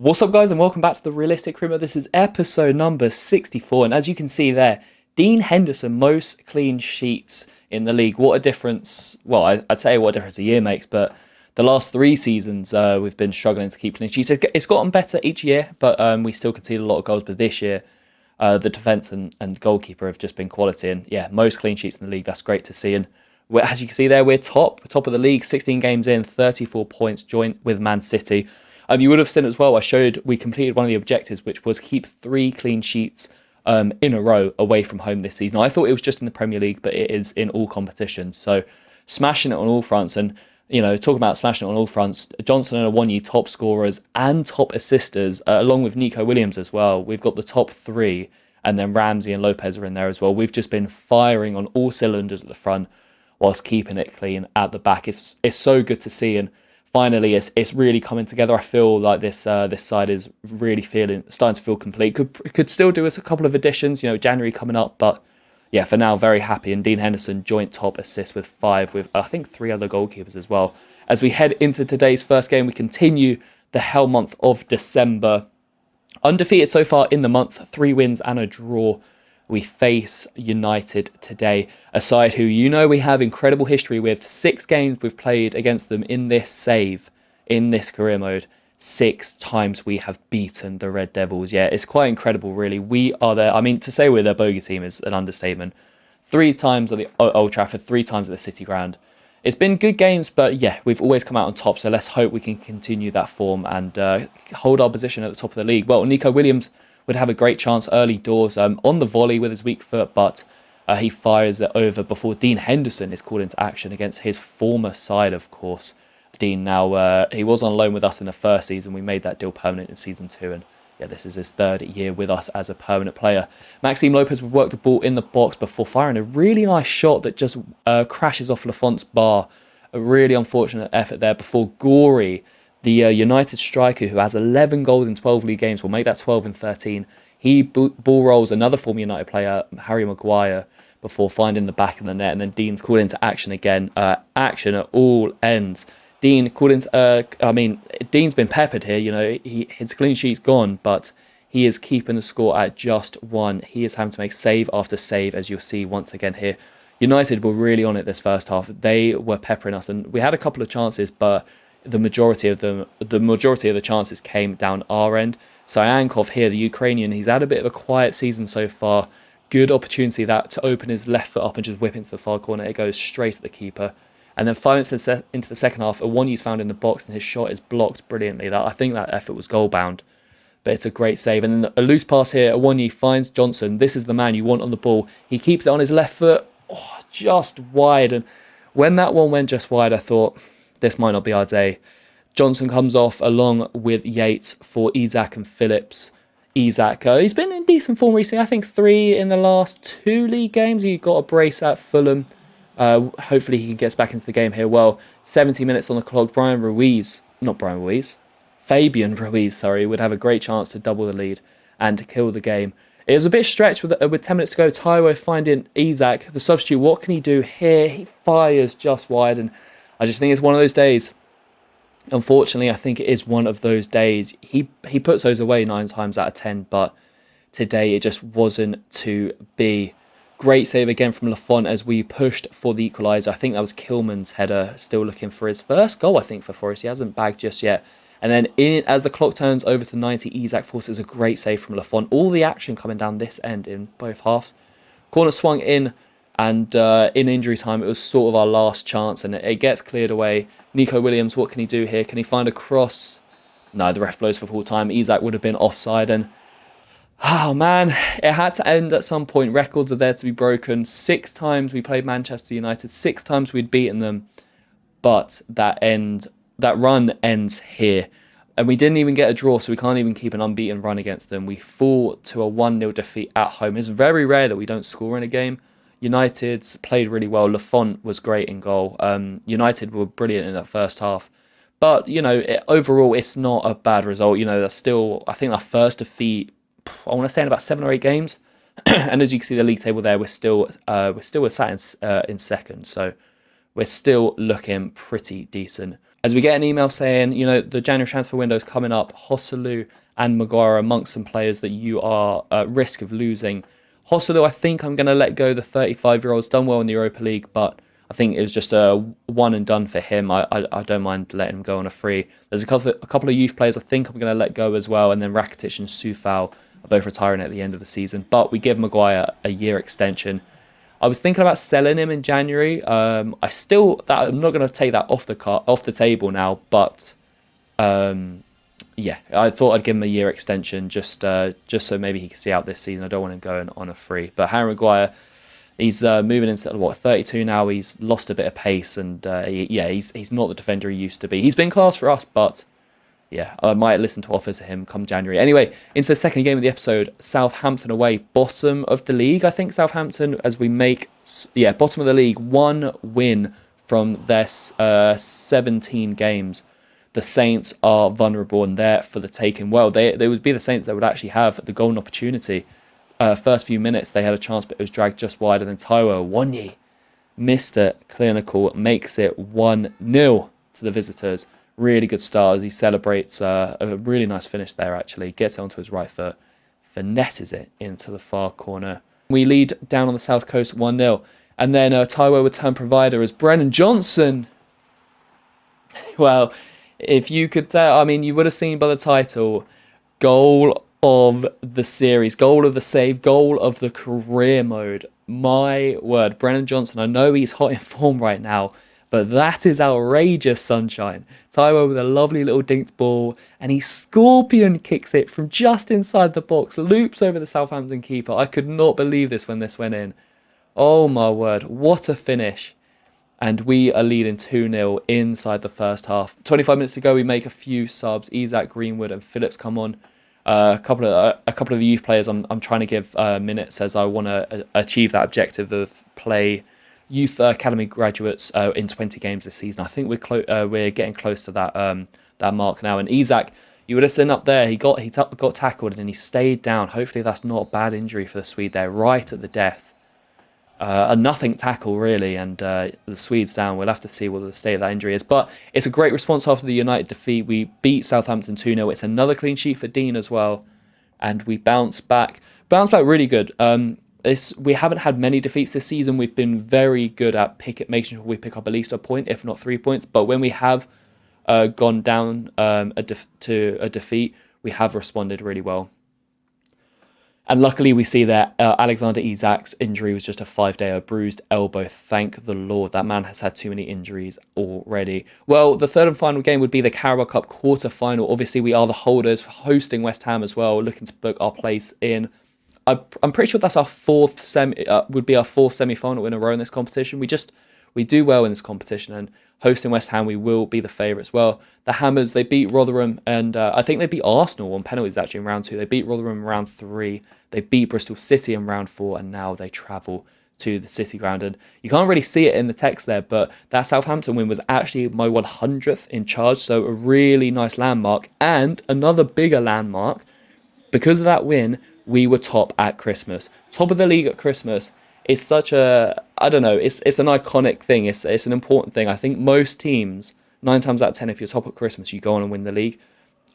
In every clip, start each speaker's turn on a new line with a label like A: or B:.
A: What's up, guys, and welcome back to the Realistic Rumor. This is episode number 64, and as you can see there, Dean Henderson, most clean sheets in the league. What a difference! Well, I'd say what a difference a year makes, but the last three seasons we've been struggling to keep clean sheets. It's gotten better each year, but we still concede a lot of goals. But this year, the defense and goalkeeper have just been quality, and yeah, most clean sheets in the league. That's great to see. And as you can see there, we're top of the league, 16 games in, 34 points, joint with Man City. You would have seen as well, I showed we completed one of the objectives, which was keep 3 clean sheets in a row away from home this season. I thought it was just in the Premier League, but it is in all competitions. So smashing it on all fronts. And, you know, talking about smashing it on all fronts, Johnson and Awoniyi top scorers and top assisters, along with Nico Williams as well. We've got the top 3, and then Ramsey and Lopez are in there as well. We've just been firing on all cylinders at the front whilst keeping it clean at the back. It's so good to see. And finally, it's really coming together. I feel like this side is really starting to feel complete. Could still do us a couple of additions, you know, January coming up, but yeah, for now, very happy. And Dean Henderson joint top assist with 5, with I think 3 other goalkeepers as well. As we head into today's first game, we continue the hell month of December. Undefeated so far in the month, 3 wins and a draw. We face United today, a side who, you know, we have incredible history with. 6 games we've played against them in this save, in this career mode. 6 times we have beaten the Red Devils. Yeah, it's quite incredible, really. We are there. I mean, to say we're their bogey team is an understatement. 3 times at the Old Trafford, 3 times at the City Ground. It's been good games, but yeah, we've always come out on top. So let's hope we can continue that form and hold our position at the top of the league. Well, Nico Williams would have a great chance early doors on the volley with his weak foot, but he fires it over before Dean Henderson is called into action against his former side, of course. Dean now, he was on loan with us in the first season. We made that deal permanent in season 2, and yeah, this is his 3rd year with us as a permanent player. Maxime Lopez would work the ball in the box before firing a really nice shot that just crashes off Lafont's bar. A really unfortunate effort there before Gory, the United striker who has 11 goals in 12 league games, will make that 12 and 13. He ball rolls another former United player, Harry Maguire, before finding the back of the net, and then Dean's called into action again. Action at all ends. Dean called into, Dean's been peppered here, you know, his clean sheet's gone, but he is keeping the score at just 1. He is having to make save after save, as you'll see once again here. United were really on it this first half. They were peppering us, and we had a couple of chances, but the majority of the chances came down our end. Syankov here, the Ukrainian, he's had a bit of a quiet season so far. Good opportunity that to open his left foot up and just whip into the far corner. It goes straight at the keeper. And then 5 minutes into the second half, Awoniyi's found in the box and his shot is blocked brilliantly. I think that effort was goal bound, but it's a great save. And then a loose pass here, Awoniyi finds Johnson. This is the man you want on the ball. He keeps it on his left foot, just wide. And when that one went just wide, I thought, this might not be our day. Johnson comes off along with Yates for Isak and Phillips. Isak, he's been in decent form recently. I think 3 in the last 2 league games. He got a brace at Fulham. Hopefully he gets back into the game here. Well, 70 minutes on the clock. Fabian Ruiz, sorry, would have a great chance to double the lead and kill the game. It was a bit stretched with 10 minutes to go. Taiwo finding Isak, the substitute. What can he do here? He fires just wide, and I just think it's one of those days. Unfortunately, I think it is one of those days. He puts those away 9 times out of 10, but today it just wasn't to be. Great save again from Lafont as we pushed for the equaliser. I think that was Kilman's header, still looking for his first goal, I think, for Forest. He hasn't bagged just yet. And then as the clock turns over to 90, Isak forces a great save from Lafont. All the action coming down this end in both halves. Corner swung in, and in injury time, it was sort of our last chance, and it gets cleared away. Nico Williams, what can he do here? Can he find a cross? No, the ref blows for full time. Isak would have been offside, and oh man, it had to end at some point. Records are there to be broken. 6 times we played Manchester United, 6 times we'd beaten them, but that run ends here. And we didn't even get a draw, so we can't even keep an unbeaten run against them. We fall to a 1-0 defeat at home. It's very rare that we don't score in a game. United's played really well. Lafont was great in goal. United were brilliant in that first half. But, you know, overall, it's not a bad result. You know, that's still, I think, our first defeat, I want to say, in about 7 or 8 games. And as you can see the league table there, we're still sat in second. So we're still looking pretty decent. as we get an email saying, the January transfer window is coming up, Hosselu and Maguire are amongst some players that you are at risk of losing. Hosselu, I think I'm going to let go. The 35-year-old's done well in the Europa League, but I think it was just a one and done for him. I don't mind letting him go on a free. There's a couple of youth players I think I'm going to let go as well, and then Rakitic and Sufal are both retiring at the end of the season. But we give Maguire a year extension. I was thinking about selling him in January. I'm not going to take that off the table now, but yeah, I thought I'd give him a year extension just so maybe he can see out this season. I don't want him going on a free. But Harry Maguire, he's moving into 32 now. He's lost a bit of pace, and he's not the defender he used to be. He's been class for us, but yeah, I might listen to offers to him come January. Anyway, into the second game of the episode, Southampton away, bottom of the league. I think Southampton, as we make, bottom of the league, one win from their 17 games. The Saints are vulnerable and there for the taking. Well, they would be the Saints that would actually have the golden opportunity. First few minutes, they had a chance, but it was dragged just wide. And then Taiwo Wanyi, Mr. Clinical, makes it 1-0 to the visitors. Really good start as he celebrates a really nice finish there, actually. Gets it onto his right foot, finesses it into the far corner. We lead down on the south coast 1-0. And then Taiwo would turn provider as Brennan Johnson. Well, if you could tell, you would have seen by the title, goal of the series, goal of the save, goal of the career mode. My word, Brennan Johnson, I know he's hot in form right now, but that is outrageous, sunshine. Taiwo with a lovely little dinked ball, and he scorpion kicks it from just inside the box, loops over the Southampton keeper. I could not believe this when this went in. Oh my word, what a finish. And we are leading 2-0 inside the first half. 25 minutes ago, we make a few subs. Isaac, Greenwood and Phillips come on. A couple of the youth players I'm trying to give minutes as I want to achieve that objective of play youth academy graduates in 20 games this season. I think we're getting close to that mark now. And Isaac, you would have seen up there, he got tackled and he stayed down. Hopefully that's not a bad injury for the Swede there, right at the death. A nothing tackle really, and the Swedes down. We'll have to see what the state of that injury is. But it's a great response after the United defeat. We beat Southampton 2-0. It's another clean sheet for Dean as well, and we bounce back really good. We haven't had many defeats this season. We've been very good at making sure we pick up at least a point, if not 3 points. But when we have gone down to a defeat, we have responded really well. And luckily, we see that Alexander Isak's injury was just a 5-day, a bruised elbow. Thank the Lord. That man has had too many injuries already. Well, the third and final game would be the Carabao Cup quarter-final. Obviously, we are the holders, hosting West Ham as well, looking to book our place in. I'm pretty sure that's our fourth semi-final in a row in this competition. We do well in this competition, and hosting West Ham, we will be the favourites. Well, the Hammers, they beat Rotherham, and I think they beat Arsenal on penalties actually in round 2. They beat Rotherham in round 3. They beat Bristol City in round 4, and now they travel to the City ground. And you can't really see it in the text there, but that Southampton win was actually my 100th in charge, so a really nice landmark. And another bigger landmark, because of that win, we were top at Christmas. Top of the league at Christmas is such a, I don't know, it's an iconic thing. It's an important thing. I think most teams, 9 times out of 10, if you're top at Christmas, you go on and win the league.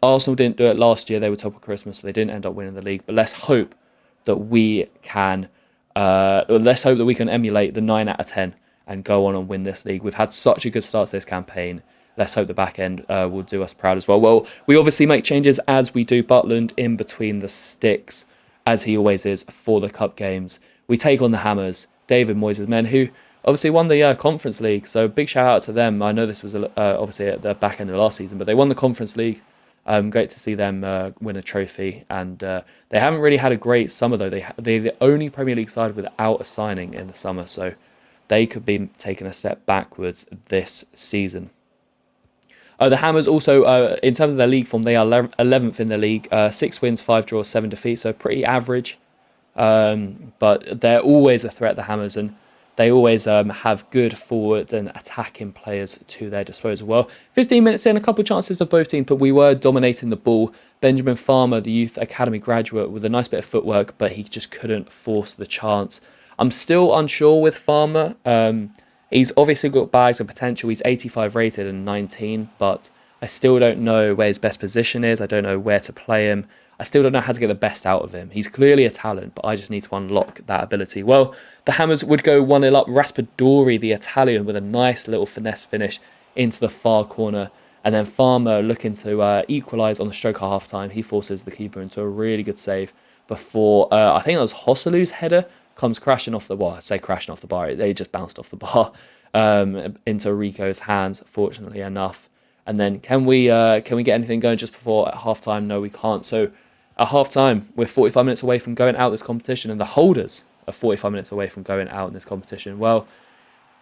A: Arsenal didn't do it last year. They were top at Christmas, so they didn't end up winning the league. But let's hope that we can emulate the 9 out of 10 and go on and win this league. We've had such a good start to this campaign. Let's hope the back end will do us proud as well. Well, we obviously make changes as we do Butland in between the sticks, as he always is for the cup games. We take on the Hammers, David Moyes' men, who obviously won the Conference League. So big shout out to them. I know this was obviously at the back end of last season, but they won the Conference League. Great to see them win a trophy. And they haven't really had a great summer, though. They're the only Premier League side without a signing in the summer. So they could be taking a step backwards this season. The Hammers also, in terms of their league form, they are 11th in the league. 6 wins, 5 draws, 7 defeats. So pretty average. But they're always a threat, the Hammers, and they always have good forward and attacking players to their disposal. Well, 15 minutes in, a couple of chances for both teams, but we were dominating the ball. Benjamin Farmer, the youth academy graduate, with a nice bit of footwork, but he just couldn't force the chance. I'm still unsure with Farmer. He's obviously got bags of potential. He's 85 rated and 19, but I still don't know where his best position is. I don't know where to play him. I still don't know how to get the best out of him. He's clearly a talent, but I just need to unlock that ability. Well, the Hammers would go 1-0 up. Raspadori, the Italian, with a nice little finesse finish into the far corner. And then Farmer looking to equalise on the stroke at half time. He forces the keeper into a really good save before, I think it was Hossalu's header, comes crashing off the bar. I say crashing off the bar. They just bounced off the bar into Rico's hands, fortunately enough. And then can we get anything going just before at half time? No, we can't. So at half time, we're 45 minutes away from going out this competition, and the holders are 45 minutes away from going out in this competition. Well,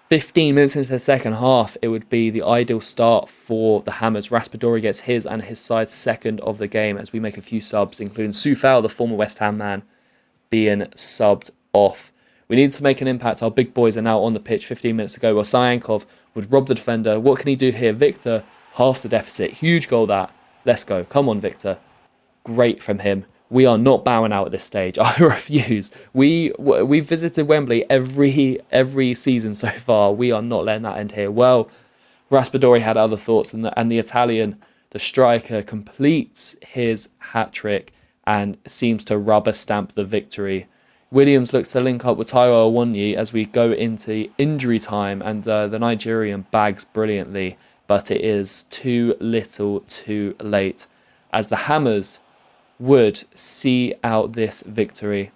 A: 15 minutes into the second half, it would be the ideal start for the Hammers. Raspadori gets his and his side's second of the game as we make a few subs, including Soufal, the former West Ham man, being subbed off. We need to make an impact. Our big boys are now on the pitch 15 minutes ago. Well, Syankov would rob the defender. What can he do here? Victor halves the deficit. Huge goal that. Let's go. Come on, Victor. Great from him. We are not bowing out at this stage. I refuse. We've visited Wembley every season so far. We are not letting that end here. Well, Raspadori had other thoughts, and the Italian, the striker, completes his hat trick and seems to rubber stamp the victory. Williams looks to link up with Taiwo Awoniyi as we go into injury time, and the Nigerian bags brilliantly, but it is too little too late as the Hammers would see out this victory.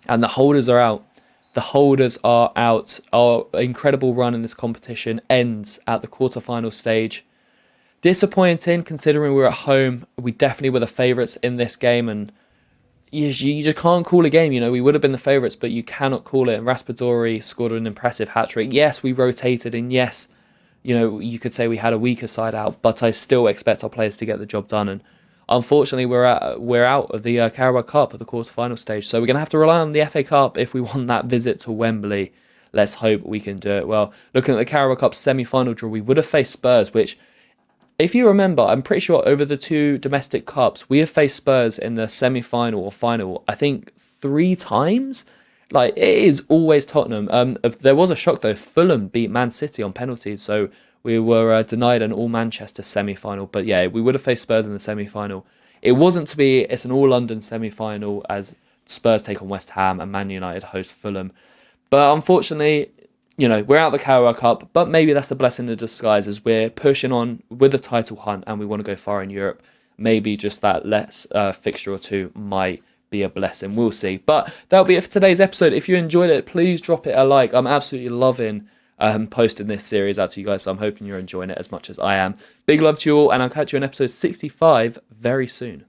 A: And the holders are out. The holders are out. Our incredible run in this competition ends at the quarterfinal stage. Disappointing considering we're at home. We definitely were the favourites in this game, and you just can't call a game. We would have been the favourites, but you cannot call it. And Raspadori scored an impressive hat-trick. Yes, we rotated, and yes, you could say we had a weaker side out, but I still expect our players to get the job done. And unfortunately, we're out of the Carabao Cup at the quarter-final stage, so we're going to have to rely on the FA Cup if we want that visit to Wembley. Let's hope we can do it. Well, looking at the Carabao Cup semi-final draw, we would have faced Spurs, which, if you remember, I'm pretty sure over the two domestic cups, we have faced Spurs in the semi-final or final, I think, 3 times. Like, it is always Tottenham. There was a shock, though. Fulham beat Man City on penalties, so we were denied an all-Manchester semi-final. But yeah, we would have faced Spurs in the semi-final. It wasn't to be. It's an all-London semi-final as Spurs take on West Ham and Man United host Fulham. But unfortunately, we're out of the Carabao Cup, but maybe that's a blessing in disguise as we're pushing on with the title hunt and we want to go far in Europe. Maybe just that less fixture or two might be a blessing. We'll see. But that'll be it for today's episode. If you enjoyed it, please drop it a like. I'm absolutely loving posting this series out to you guys, so I'm hoping you're enjoying it as much as I am. Big love to you all, and I'll catch you in episode 65 very soon.